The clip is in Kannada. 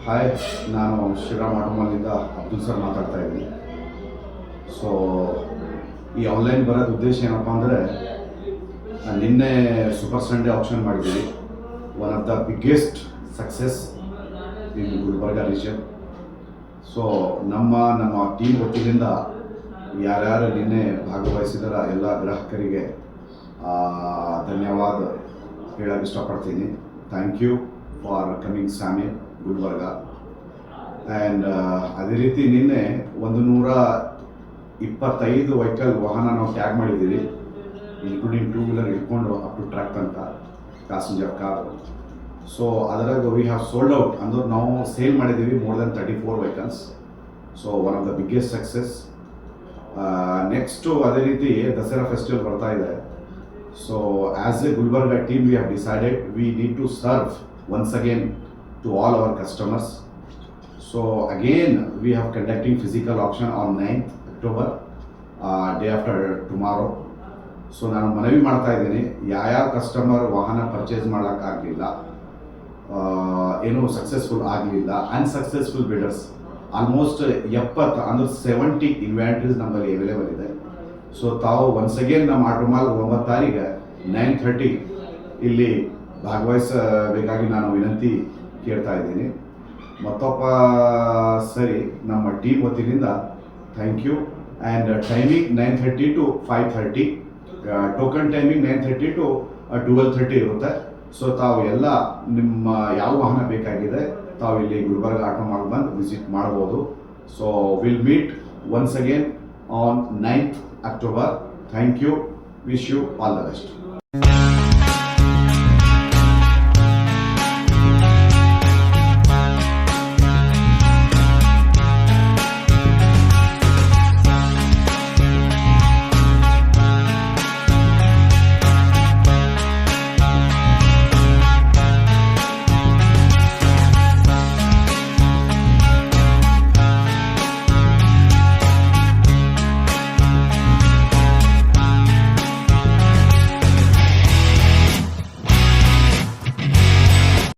ಹಾಯ್, ನಾನು ಶ್ರೀರಾಮ್ ಆಟೋಮಾಲಿಂದ ಅಬ್ದುಲ್ ಸರ್ ಮಾತಾಡ್ತಾ ಇದ್ದೀನಿ. ಸೊ ಈ ಆನ್ಲೈನ್ ಬರೋದು ಉದ್ದೇಶ ಏನಪ್ಪ ಅಂದರೆ, ನಿನ್ನೆ ಸೂಪರ್ ಸಂಡೇ ಆಪ್ಷನ್ ಮಾಡಿದ್ದೀವಿ. One of the biggest success in Gulbarga region. So ನಮ್ಮ ಟೀಮ್ ವತಿಯಿಂದ ಯಾರ್ಯಾರು ನಿನ್ನೆ ಭಾಗವಹಿಸಿದರ ಎಲ್ಲ ಗ್ರಾಹಕರಿಗೆ ಧನ್ಯವಾದ ಹೇಳಕ್ಕೆ ಇಷ್ಟಪಡ್ತೀನಿ. ಥ್ಯಾಂಕ್ ಯು ಫಾರ್ ಕಮಿಂಗ್ ಸ್ಯಾಮಿ ಗುಲ್ಬರ್ಗ. ಆ್ಯಂಡ್ ಅದೇ ರೀತಿ ನಿನ್ನೆ 125 ವೆಹಿಕಲ್ ವಾಹನ ನಾವು ಟ್ಯಾಗ್ ಮಾಡಿದ್ದೀವಿ, ಇನ್ಕ್ಲೂಡಿಂಗ್ 2 ವೀಲರ್ ಇಟ್ಕೊಂಡು ಅಪ್ ಟು ಟ್ರಕ್ ಅಂತ ಪ್ಯಾಸೆಂಜರ್ ಕಾರ್. ಸೊ ಅದರಾಗ ವಿ ಹ್ಯಾವ್ ಸೋಲ್ಡ್ ಔಟ್ ಅಂದ್ರೆ ನಾವು ಸೇಲ್ ಮಾಡಿದ್ದೀವಿ more than 34 vehicles. So one of the biggest success. Next ಅದೇ ರೀತಿ ದಸರಾ ಫೆಸ್ಟಿವಲ್ ಬರ್ತಾ ಇದೆ. So as a Gulbarga team we have decided we need to serve once again to all our customers. So again we have conducting physical auction on 9th October, day after tomorrow. So ನಾನು ಮನವಿ ಮಾಡ್ತಾ ಇದ್ದೀನಿ, ಯಾವ ಕಸ್ಟಮರ್ ವಾಹನ ಪರ್ಚೇಸ್ ಮಾಡೋಕ್ಕಾಗಲಿಲ್ಲ, ಏನೂ ಸಕ್ಸಸ್ಫುಲ್ ಆಗಲಿಲ್ಲ, ಅನ್ಸಕ್ಸಸ್ಫುಲ್ ಬಿಡರ್ಸ್ ಆಲ್ಮೋಸ್ಟ್ 70 ಅಂದ್ರೆ 70 ಇನ್ವೆಂಟ್ರೀಸ್ ನಮ್ಮಲ್ಲಿ ಅವೈಲೇಬಲ್ ಇದೆ. ಸೊ ತಾವು ಒನ್ಸ್ ಅಗೇನ್ ನಮ್ಮ ಆಟೋಮಾಲ್ 9 ತಾರೀಕು 9:30 ಇಲ್ಲಿ ಭಾಗವಹಿಸಬೇಕಾಗಿ ನಾನು ವಿನಂತಿ ಕೇಳ್ತಾ ಇದ್ದೀನಿ. ಮತ್ತೊಬ್ಬ ಸರಿ ನಮ್ಮ ಟೀಮ್ ವತಿಯಿಂದ thank you. And timing 9:30 to 5:30, token timing 9:30 to 12:30 ಇರುತ್ತೆ. ಸೊ ತಾವು ಎಲ್ಲ ನಿಮ್ಮ ಯಾವ ವಾಹನ ಬೇಕಾಗಿದೆ ತಾವು ಇಲ್ಲಿ ಗುಲ್ಬರ್ಗ ಆಟೋಮಾಲ್ ಬಂದು ವಿಸಿಟ್ ಮಾಡ್ಬೋದು. So will meet once again on 9th October. Thank you. Wish you all the best.